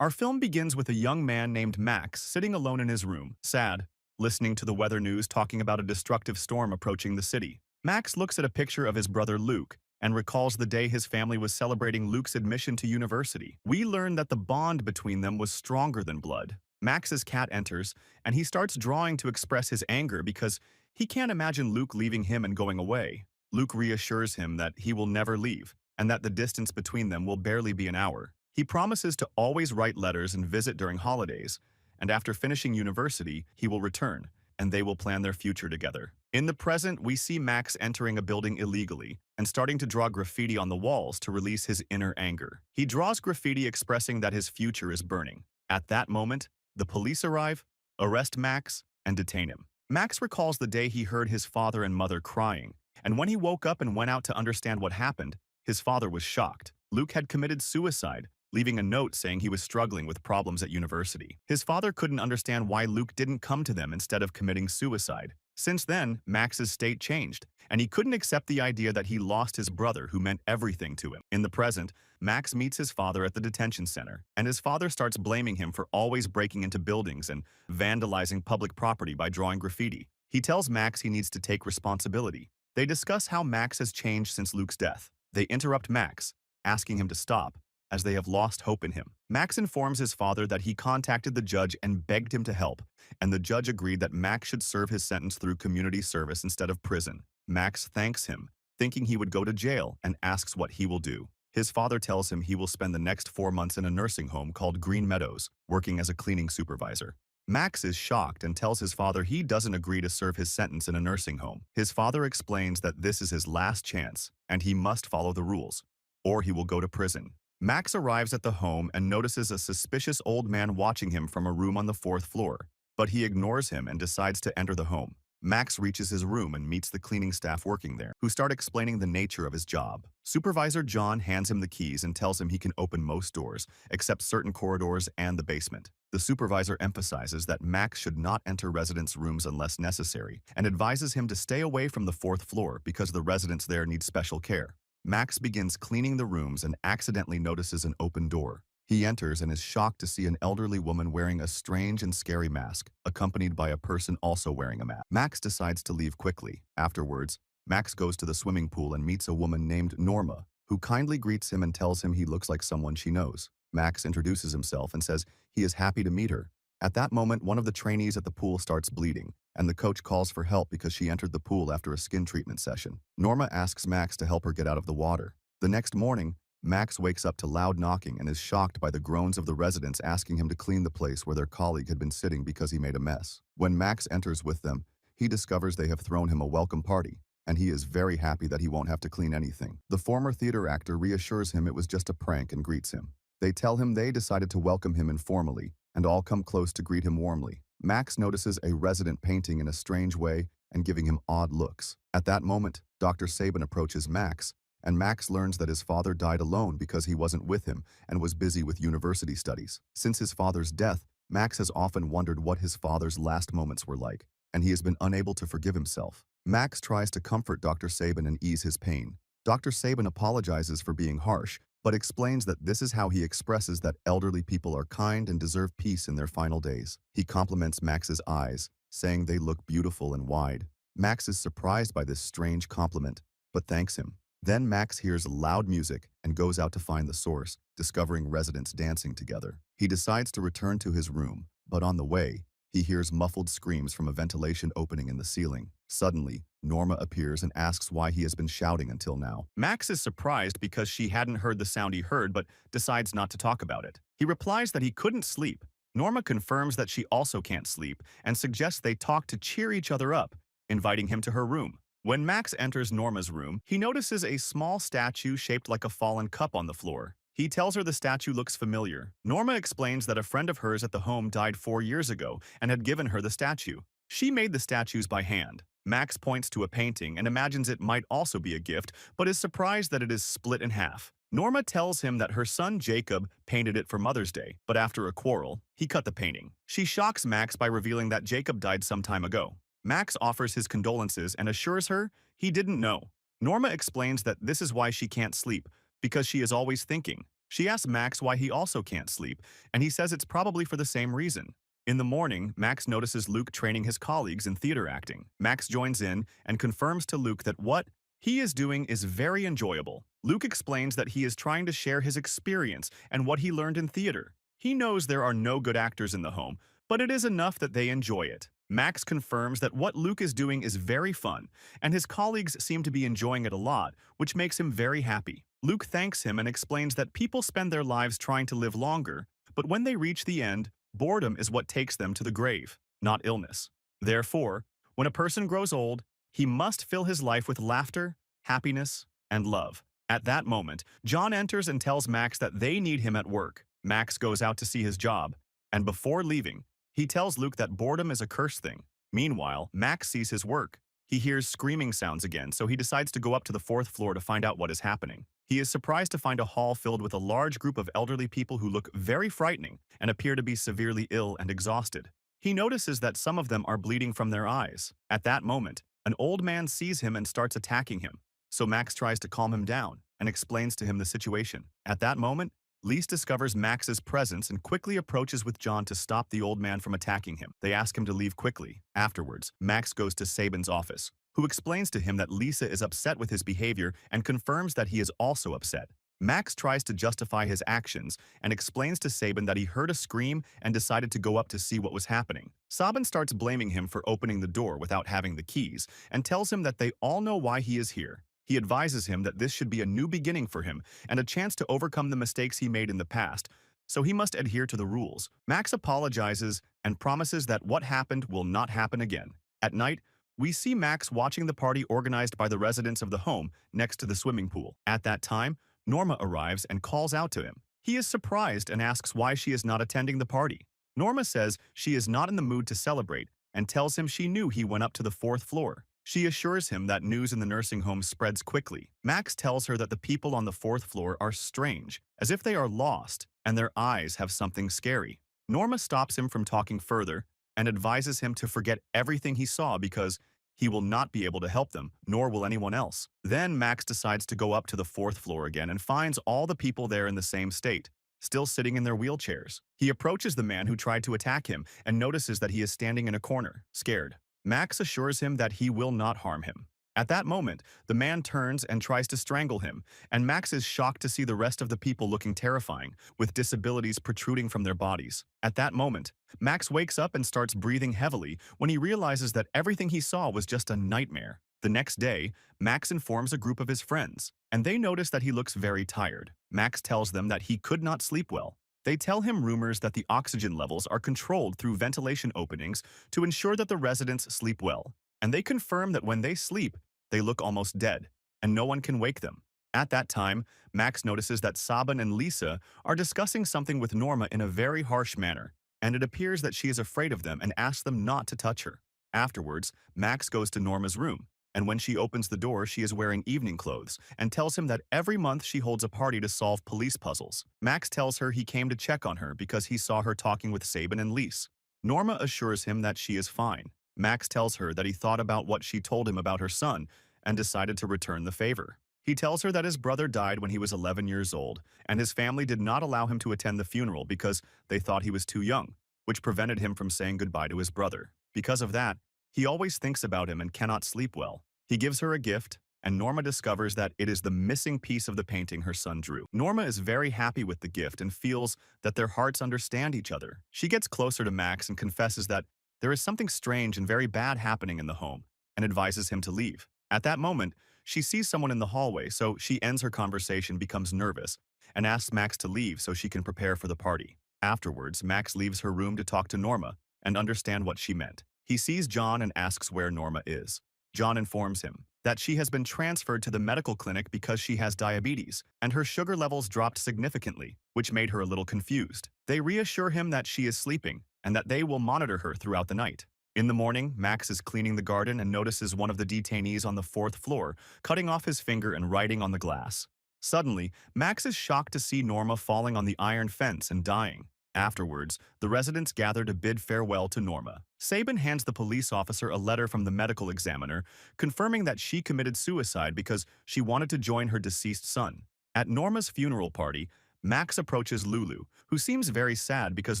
Our film begins with a young man named Max sitting alone in his room, sad, listening to the weather news talking about a destructive storm approaching the city. Max looks at a picture of his brother Luke and recalls the day his family was celebrating Luke's admission to university. We learn that the bond between them was stronger than blood. Max's cat enters, and he starts drawing to express his anger because he can't imagine Luke leaving him and going away. Luke reassures him that he will never leave, and that the distance between them will barely be an hour. He promises to always write letters and visit during holidays, and after finishing university, he will return, and they will plan their future together. In the present, we see Max entering a building illegally and starting to draw graffiti on the walls to release his inner anger. He draws graffiti expressing that his future is burning. At that moment, the police arrive, arrest Max, and detain him. Max recalls the day he heard his father and mother crying, and when he woke up and went out to understand what happened, his father was shocked. Luke had committed suicide, leaving a note saying he was struggling with problems at university. His father couldn't understand why Luke didn't come to them instead of committing suicide. Since then, Max's state changed, and he couldn't accept the idea that he lost his brother who meant everything to him. In the present, Max meets his father at the detention center, and his father starts blaming him for always breaking into buildings and vandalizing public property by drawing graffiti. He tells Max he needs to take responsibility. They discuss how Max has changed since Luke's death. They interrupt Max, asking him to stop, as they have lost hope in him. Max informs his father that he contacted the judge and begged him to help, and the judge agreed that Max should serve his sentence through community service instead of prison. Max thanks him, thinking he would go to jail, and asks what he will do. His father tells him he will spend the next 4 months in a nursing home called Green Meadows, working as a cleaning supervisor. Max is shocked and tells his father he doesn't agree to serve his sentence in a nursing home. His father explains that this is his last chance, and he must follow the rules, or he will go to prison. Max arrives at the home and notices a suspicious old man watching him from a room on the 4th floor, but he ignores him and decides to enter the home. Max reaches his room and meets the cleaning staff working there, who start explaining the nature of his job. Supervisor John hands him the keys and tells him he can open most doors, except certain corridors and the basement. The supervisor emphasizes that Max should not enter residents' rooms unless necessary, and advises him to stay away from the 4th floor because the residents there need special care. Max begins cleaning the rooms and accidentally notices an open door. He enters and is shocked to see an elderly woman wearing a strange and scary mask, accompanied by a person also wearing a mask. Max decides to leave quickly. Afterwards, Max goes to the swimming pool and meets a woman named Norma, who kindly greets him and tells him he looks like someone she knows. Max introduces himself and says he is happy to meet her. At that moment, one of the trainees at the pool starts bleeding, and the coach calls for help because she entered the pool after a skin treatment session. Norma asks Max to help her get out of the water. The next morning, Max wakes up to loud knocking and is shocked by the groans of the residents asking him to clean the place where their colleague had been sitting because he made a mess. When Max enters with them, he discovers they have thrown him a welcome party, and he is very happy that he won't have to clean anything. The former theater actor reassures him it was just a prank and greets him. They tell him they decided to welcome him informally, and all come close to greet him warmly. Max notices a resident painting in a strange way and giving him odd looks. At that moment, Dr. Sabin approaches Max, and Max learns that his father died alone because he wasn't with him and was busy with university studies. Since his father's death, Max has often wondered what his father's last moments were like, and he has been unable to forgive himself. Max tries to comfort Dr. Sabin and ease his pain. Dr. Sabin apologizes for being harsh, but explains that this is how he expresses that elderly people are kind and deserve peace in their final days. He compliments Max's eyes, saying they look beautiful and wide. Max is surprised by this strange compliment, but thanks him. Then Max hears loud music and goes out to find the source, discovering residents dancing together. He decides to return to his room, but on the way, he hears muffled screams from a ventilation opening in the ceiling. Suddenly, Norma appears and asks why he has been shouting until now. Max is surprised because she hadn't heard the sound he heard but decides not to talk about it. He replies that he couldn't sleep. Norma confirms that she also can't sleep and suggests they talk to cheer each other up, inviting him to her room. When Max enters Norma's room, he notices a small statue shaped like a fallen cup on the floor. He tells her the statue looks familiar. Norma explains that a friend of hers at the home died 4 years ago and had given her the statue. She made the statues by hand. Max points to a painting and imagines it might also be a gift, but is surprised that it is split in half. Norma tells him that her son Jacob painted it for Mother's Day, but after a quarrel, he cut the painting. She shocks Max by revealing that Jacob died some time ago. Max offers his condolences and assures her he didn't know. Norma explains that this is why she can't sleep, because she is always thinking. She asks Max why he also can't sleep, and he says it's probably for the same reason. In the morning, Max notices Luke training his colleagues in theater acting. Max joins in and confirms to Luke that what he is doing is very enjoyable. Luke explains that he is trying to share his experience and what he learned in theater. He knows there are no good actors in the home, but it is enough that they enjoy it. Max confirms that what Luke is doing is very fun, and his colleagues seem to be enjoying it a lot, which makes him very happy. Luke thanks him and explains that people spend their lives trying to live longer, but when they reach the end, boredom is what takes them to the grave, not illness. Therefore, when a person grows old, he must fill his life with laughter, happiness, and love. At that moment, John enters and tells Max that they need him at work. Max goes out to see his job, and before leaving, he tells Luke that boredom is a cursed thing. Meanwhile, Max sees his work. He hears screaming sounds again, so he decides to go up to the fourth floor to find out what is happening. He is surprised to find a hall filled with a large group of elderly people who look very frightening and appear to be severely ill and exhausted. He notices that some of them are bleeding from their eyes. At that moment, an old man sees him and starts attacking him, so Max tries to calm him down and explains to him the situation. At that moment, Lise discovers Max's presence and quickly approaches with John to stop the old man from attacking him. They ask him to leave quickly. Afterwards, Max goes to Sabin's office, who explains to him that Lisa is upset with his behavior and confirms that he is also upset. Max tries to justify his actions and explains to Sabin that he heard a scream and decided to go up to see what was happening. Sabin starts blaming him for opening the door without having the keys and tells him that they all know why he is here. He advises him that this should be a new beginning for him and a chance to overcome the mistakes he made in the past, so he must adhere to the rules. Max apologizes and promises that what happened will not happen again. At night, we see Max watching the party organized by the residents of the home next to the swimming pool. At that time, Norma arrives and calls out to him. He is surprised and asks why she is not attending the party. Norma says she is not in the mood to celebrate and tells him she knew he went up to the fourth floor. She assures him that news in the nursing home spreads quickly. Max tells her that the people on the fourth floor are strange, as if they are lost, and their eyes have something scary. Norma stops him from talking further and advises him to forget everything he saw because he will not be able to help them, nor will anyone else. Then Max decides to go up to the fourth floor again and finds all the people there in the same state, still sitting in their wheelchairs. He approaches the man who tried to attack him and notices that he is standing in a corner, scared. Max assures him that he will not harm him. At that moment, the man turns and tries to strangle him, and Max is shocked to see the rest of the people looking terrifying, with disabilities protruding from their bodies. At that moment, Max wakes up and starts breathing heavily when he realizes that everything he saw was just a nightmare. The next day, Max informs a group of his friends, and they notice that he looks very tired. Max tells them that he could not sleep well. They tell him rumors that the oxygen levels are controlled through ventilation openings to ensure that the residents sleep well, and they confirm that when they sleep, they look almost dead, and no one can wake them. At that time, Max notices that Sabin and Lisa are discussing something with Norma in a very harsh manner, and it appears that she is afraid of them and asks them not to touch her. Afterwards, Max goes to Norma's room, and when she opens the door, she is wearing evening clothes and tells him that every month she holds a party to solve police puzzles. Max tells her he came to check on her because he saw her talking with Sabin and Lise. Norma assures him that she is fine. Max tells her that he thought about what she told him about her son and decided to return the favor. He tells her that his brother died when he was 11 years old, and his family did not allow him to attend the funeral because they thought he was too young, which prevented him from saying goodbye to his brother. Because of that, he always thinks about him and cannot sleep well. He gives her a gift, and Norma discovers that it is the missing piece of the painting her son drew. Norma is very happy with the gift and feels that their hearts understand each other. She gets closer to Max and confesses that there is something strange and very bad happening in the home, and advises him to leave. At that moment, she sees someone in the hallway, so she ends her conversation, becomes nervous, and asks Max to leave so she can prepare for the party. Afterwards, Max leaves her room to talk to Norma and understand what she meant. He sees John and asks where Norma is. John informs him that she has been transferred to the medical clinic because she has diabetes, and her sugar levels dropped significantly, which made her a little confused. They reassure him that she is sleeping and that they will monitor her throughout the night. In the morning, Max is cleaning the garden and notices one of the detainees on the fourth floor cutting off his finger and writing on the glass. Suddenly, Max is shocked to see Norma falling on the iron fence and dying. Afterwards, the residents gather to bid farewell to Norma. Sabin hands the police officer a letter from the medical examiner confirming that she committed suicide because she wanted to join her deceased son. At Norma's funeral party, Max approaches Lulu, who seems very sad because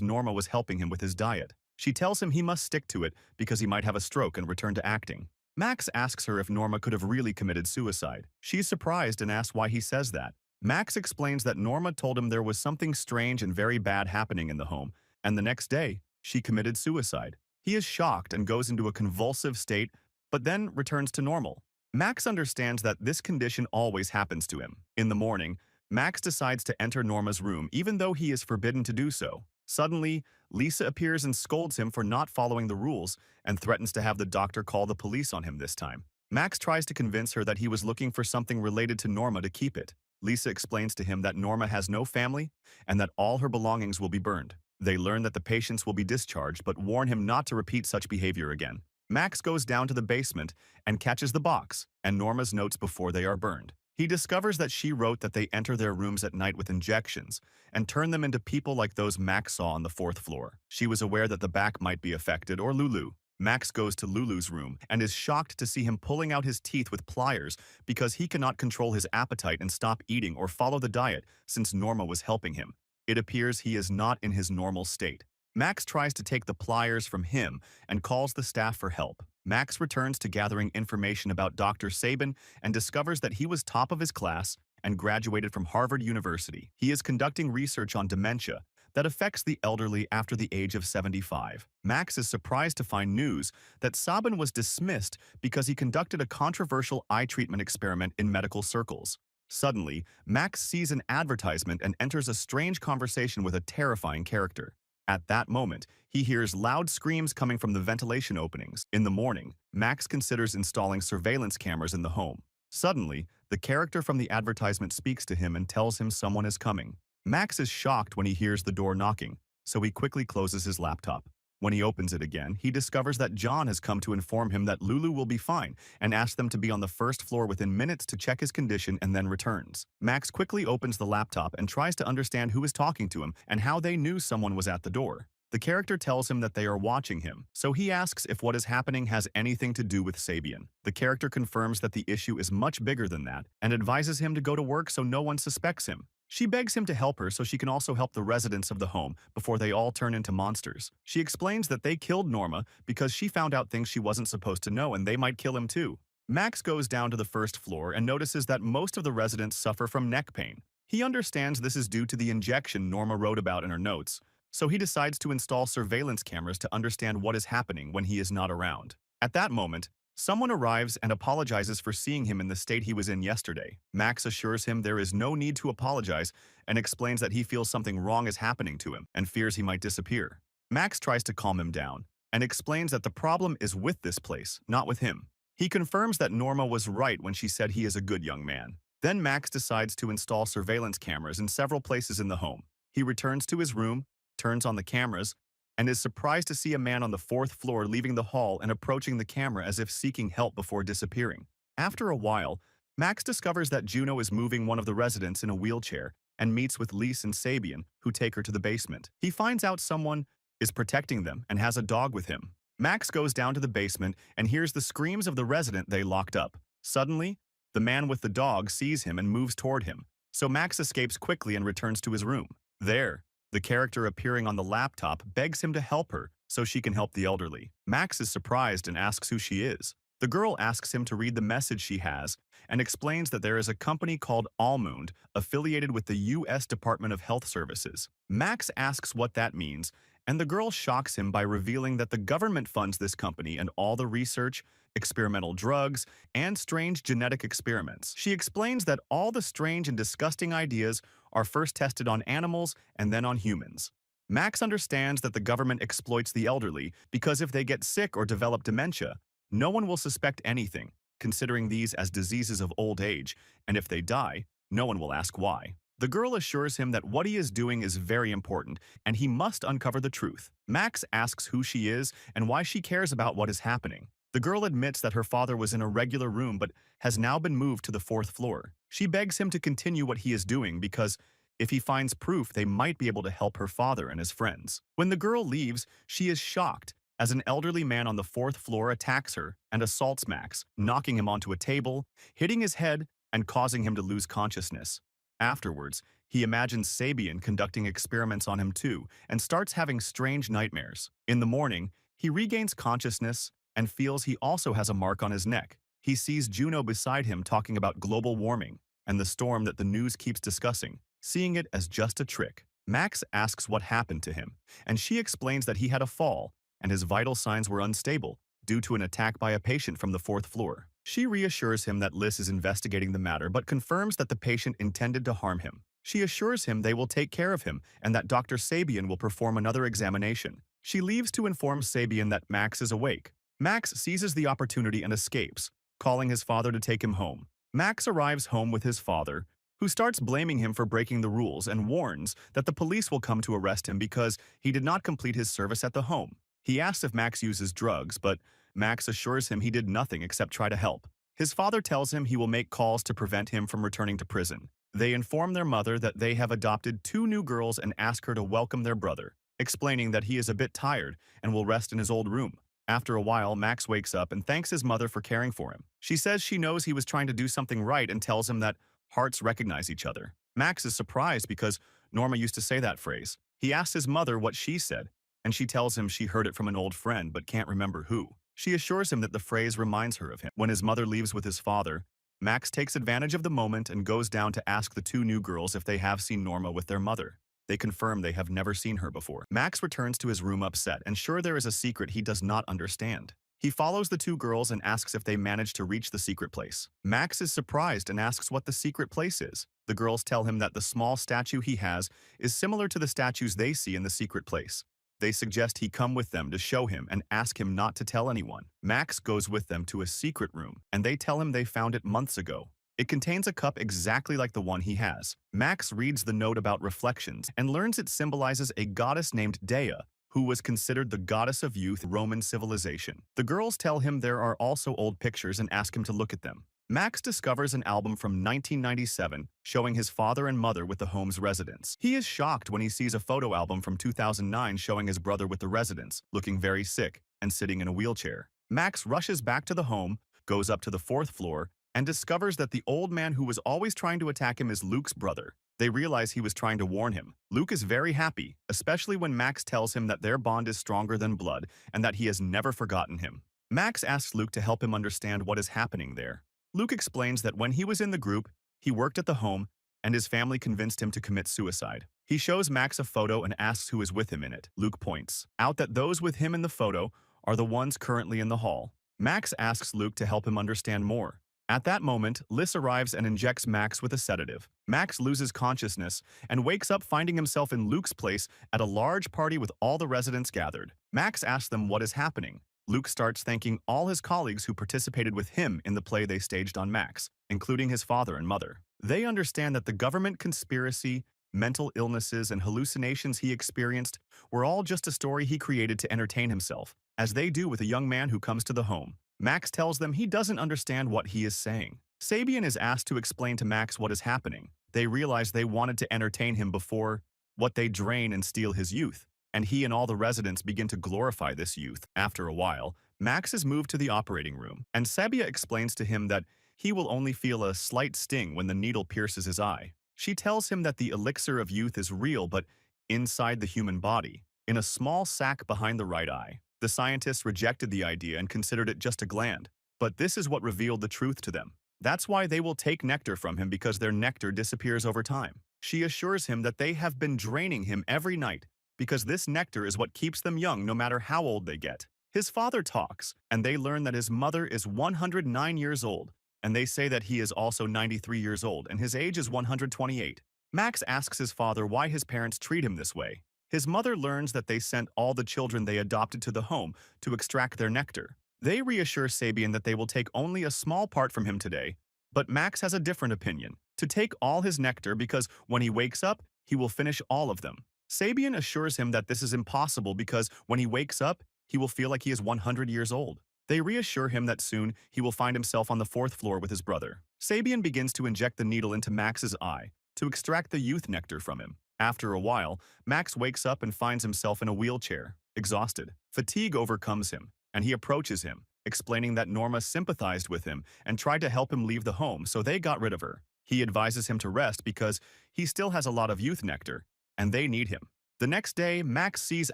Norma was helping him with his diet. She tells him he must stick to it because he might have a stroke and return to acting. Max asks her if Norma could have really committed suicide. She's surprised and asks why he says that. Max explains that Norma told him there was something strange and very bad happening in the home, and the next day, she committed suicide. He is shocked and goes into a convulsive state, but then returns to normal. Max understands that this condition always happens to him. In the morning, Max decides to enter Norma's room even though he is forbidden to do so. Suddenly, Lisa appears and scolds him for not following the rules and threatens to have the doctor call the police on him this time. Max tries to convince her that he was looking for something related to Norma to keep it. Lisa explains to him that Norma has no family and that all her belongings will be burned. They learn that the patients will be discharged but warn him not to repeat such behavior again. Max goes down to the basement and catches the box and Norma's notes before they are burned. He discovers that she wrote that they enter their rooms at night with injections and turn them into people like those Max saw on the 4th floor. She was aware that the back might be affected, or Lulu. Max goes to Lulu's room and is shocked to see him pulling out his teeth with pliers because he cannot control his appetite and stop eating or follow the diet since Norma was helping him. It appears he is not in his normal state. Max tries to take the pliers from him and calls the staff for help. Max returns to gathering information about Dr. Sabin and discovers that he was top of his class and graduated from Harvard University. He is conducting research on dementia that affects the elderly after the age of 75. Max is surprised to find news that Sabin was dismissed because he conducted a controversial eye treatment experiment in medical circles. Suddenly, Max sees an advertisement and enters a strange conversation with a terrifying character. At that moment, he hears loud screams coming from the ventilation openings. In the morning, Max considers installing surveillance cameras in the home. Suddenly, the character from the advertisement speaks to him and tells him someone is coming. Max is shocked when he hears the door knocking, so he quickly closes his laptop. When he opens it again, he discovers that John has come to inform him that Lulu will be fine and asks them to be on the 1st floor within minutes to check his condition and then returns. Max quickly opens the laptop and tries to understand who is talking to him and how they knew someone was at the door. The character tells him that they are watching him, so he asks if what is happening has anything to do with Sabian. The character confirms that the issue is much bigger than that and advises him to go to work so no one suspects him. She begs him to help her so she can also help the residents of the home before they all turn into monsters. She explains that they killed Norma because she found out things she wasn't supposed to know and they might kill him too. Max goes down to the 1st floor and notices that most of the residents suffer from neck pain. He understands this is due to the injection Norma wrote about in her notes, so he decides to install surveillance cameras to understand what is happening when he is not around. At that moment, someone arrives and apologizes for seeing him in the state he was in yesterday. Max assures him there is no need to apologize and explains that he feels something wrong is happening to him and fears he might disappear. Max tries to calm him down and explains that the problem is with this place, not with him. He confirms that Norma was right when she said he is a good young man. Then Max decides to install surveillance cameras in several places in the home. He returns to his room, turns on the cameras, and is surprised to see a man on the 4th floor leaving the hall and approaching the camera as if seeking help before disappearing. After a while, Max discovers that Juno is moving one of the residents in a wheelchair and meets with Lise and Sabian, who take her to the basement. He finds out someone is protecting them and has a dog with him. Max goes down to the basement and hears the screams of the resident they locked up. Suddenly, the man with the dog sees him and moves toward him, so Max escapes quickly and returns to his room. There, the character appearing on the laptop begs him to help her so she can help the elderly. Max is surprised and asks who she is. The girl asks him to read the message she has and explains that there is a company called Almond affiliated with the U.S. Department of Health Services. Max asks what that means, and the girl shocks him by revealing that the government funds this company and all the research, experimental drugs, and strange genetic experiments. She explains that all the strange and disgusting ideas are first tested on animals and then on humans. Max understands that the government exploits the elderly because if they get sick or develop dementia, no one will suspect anything, considering these as diseases of old age, and if they die, no one will ask why. The girl assures him that what he is doing is very important, and he must uncover the truth. Max asks who she is and why she cares about what is happening. The girl admits that her father was in a regular room but has now been moved to the 4th floor. She begs him to continue what he is doing because if he finds proof, they might be able to help her father and his friends. When the girl leaves, she is shocked as an elderly man on the 4th floor attacks her and assaults Max, knocking him onto a table, hitting his head, and causing him to lose consciousness. Afterwards, he imagines Sabian conducting experiments on him too and starts having strange nightmares. In the morning, he regains consciousness and feels he also has a mark on his neck. He sees Juno beside him talking about global warming and the storm that the news keeps discussing, seeing it as just a trick. Max asks what happened to him, and she explains that he had a fall and his vital signs were unstable due to an attack by a patient from the fourth floor. She reassures him that Liz is investigating the matter but confirms that the patient intended to harm him. She assures him they will take care of him and that Dr. Sabian will perform another examination. She leaves to inform Sabian that Max is awake. Max seizes the opportunity and escapes, calling his father to take him home. Max arrives home with his father, who starts blaming him for breaking the rules and warns that the police will come to arrest him because he did not complete his service at the home. He asks if Max uses drugs, but Max assures him he did nothing except try to help. His father tells him he will make calls to prevent him from returning to prison. They inform their mother that they have adopted 2 new girls and ask her to welcome their brother, explaining that he is a bit tired and will rest in his old room. After a while, Max wakes up and thanks his mother for caring for him. She says she knows he was trying to do something right and tells him that hearts recognize each other. Max is surprised because Norma used to say that phrase. He asks his mother what she said, and she tells him she heard it from an old friend but can't remember who. She assures him that the phrase reminds her of him. When his mother leaves with his father, Max takes advantage of the moment and goes down to ask the 2 new girls if they have seen Norma with their mother. They confirm they have never seen her before. Max returns to his room upset and sure there is a secret he does not understand. He follows the 2 girls and asks if they managed to reach the secret place. Max is surprised and asks what the secret place is. The girls tell him that the small statue he has is similar to the statues they see in the secret place. They suggest he come with them to show him and ask him not to tell anyone. Max goes with them to a secret room, and they tell him they found it months ago. It contains a cup exactly like the one he has. Max reads the note about reflections and learns it symbolizes a goddess named Dea, who was considered the goddess of youth in Roman civilization. The girls tell him there are also old pictures and ask him to look at them. Max discovers an album from 1997 showing his father and mother with the home's residents. He is shocked when he sees a photo album from 2009 showing his brother with the residents, looking very sick and sitting in a wheelchair. Max rushes back to the home, goes up to the 4th floor, and discovers that the old man who was always trying to attack him is Luke's brother. They realize he was trying to warn him. Luke is very happy, especially when Max tells him that their bond is stronger than blood and that he has never forgotten him. Max asks Luke to help him understand what is happening there. Luke explains that when he was in the group, he worked at the home, and his family convinced him to commit suicide. He shows Max a photo and asks who is with him in it. Luke points out that those with him in the photo are the ones currently in the hall. Max asks Luke to help him understand more. At that moment, Liz arrives and injects Max with a sedative. Max loses consciousness and wakes up finding himself in Luke's place at a large party with all the residents gathered. Max asks them what is happening. Luke starts thanking all his colleagues who participated with him in the play they staged on Max, including his father and mother. They understand that the government conspiracy, mental illnesses, and hallucinations he experienced were all just a story he created to entertain himself, as they do with a young man who comes to the home. Max tells them he doesn't understand what he is saying. Sabian is asked to explain to Max what is happening. They realize they wanted to entertain him before what they drain and steal his youth, and he and all the residents begin to glorify this youth. After a while, Max is moved to the operating room, and Sabia explains to him that he will only feel a slight sting when the needle pierces his eye. She tells him that the elixir of youth is real but inside the human body, in a small sac behind the right eye. The scientists rejected the idea and considered it just a gland, but this is what revealed the truth to them. That's why they will take nectar from him because their nectar disappears over time. She assures him that they have been draining him every night because this nectar is what keeps them young no matter how old they get. His father talks, and they learn that his mother is 109 years old, and they say that he is also 93 years old and his age is 128. Max asks his father why his parents treat him this way. His mother learns that they sent all the children they adopted to the home to extract their nectar. They reassure Sabian that they will take only a small part from him today, but Max has a different opinion, to take all his nectar because when he wakes up, he will finish all of them. Sabian assures him that this is impossible because when he wakes up, he will feel like he is 100 years old. They reassure him that soon he will find himself on the 4th floor with his brother. Sabian begins to inject the needle into Max's eye to extract the youth nectar from him. After a while, Max wakes up and finds himself in a wheelchair, exhausted. Fatigue overcomes him, and he approaches him, explaining that Norma sympathized with him and tried to help him leave the home, so they got rid of her. He advises him to rest because he still has a lot of youth nectar, and they need him. The next day, Max sees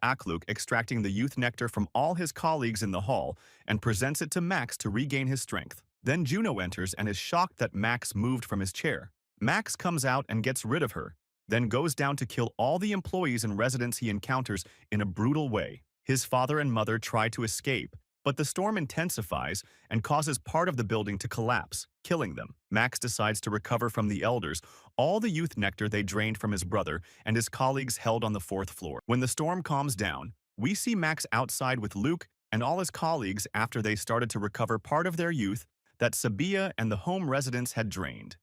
Akluk extracting the youth nectar from all his colleagues in the hall and presents it to Max to regain his strength. Then Juno enters and is shocked that Max moved from his chair. Max comes out and gets rid of her, then goes down to kill all the employees and residents he encounters in a brutal way. His father and mother try to escape, but the storm intensifies and causes part of the building to collapse, killing them. Max decides to recover from the elders all the youth nectar they drained from his brother and his colleagues held on the fourth floor. When the storm calms down, we see Max outside with Luke and all his colleagues after they started to recover part of their youth that Sabia and the home residents had drained.